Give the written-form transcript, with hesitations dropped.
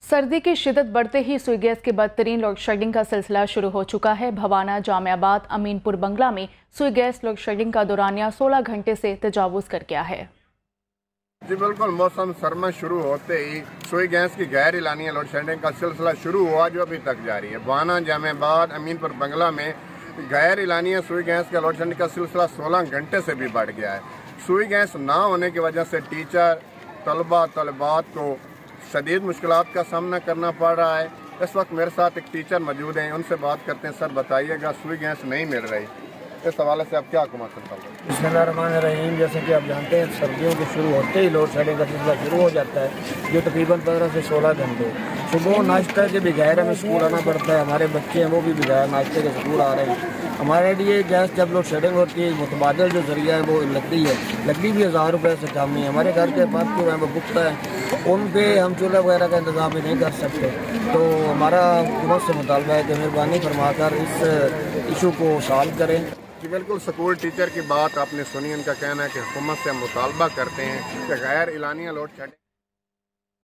सर्दी की शिद्दत बढ़ते ही सुई गैस की बदतरीन लोड शेडिंग का सिलसिला शुरू हो चुका है। भवाना, जामियाबाद, अमीनपुर बंगला में सुई गैस लोड शेडिंग का दौरानिया 16 घंटे से तजावुज कर गया है। जी बिल्कुल, मौसम सरमा शुरू होते ही सुई गैस की गैर एलानिया लोड शेडिंग का सिलसिला शुरू हुआ, जो अभी तक जारी है। भवाना, जामियाबाद, अमीनपुर बंगला में गैर एलानिया सुई गैस का लोड शेडिंग का सिलसिला 16 घंटे से भी बढ़ गया है। सुई गैस ना होने की वजह से टीचर, तलबा, तलबात को शदीद मुश्किलात का सामना करना पड़ रहा है। इस वक्त मेरे साथ एक टीचर मौजूद हैं, उनसे बात करते हैं। सर बताइएगा, सुई गैस नहीं मिल रही, इस हवाले से आप क्या कमेंट करते हैं? बिस्मिल्लाहिर्रहमानिर्रहीम। जैसे कि आप जानते हैं, सर्दियों के शुरू होते ही लोड शेडिंग का सिलसिला शुरू हो जाता है, जो तकरीबन 15 से 16 घंटे। सुबह नाश्ता के बगैर हमें स्कूल आना पड़ता है। हमारे बच्चे हैं वो भी बगैर नाश्ते के स्कूल आ रहे हैं। हमारे लिए गैस जब लोड शेडिंग होती है, मुतबादल जो जरिया है वो लकड़ी है। लकड़ी भी 1000 रुपये से कम नहीं है। हमारे घर के पास जो है वो पुख्ता है, उन पे हम चूल्हा वगैरह का इंतजाम भी नहीं कर सकते। तो हमारा हुकूमत से मुतालबा है कि मेहरबानी फरमाकर इस इशू को सॉल्व करें। जी बिल्कुल, स्कूल टीचर की बात आपने सुनी। उनका कहना है कि हुकूमत से हम मुतालबा करते हैं कि गैर एलानिया लोड शेडिंग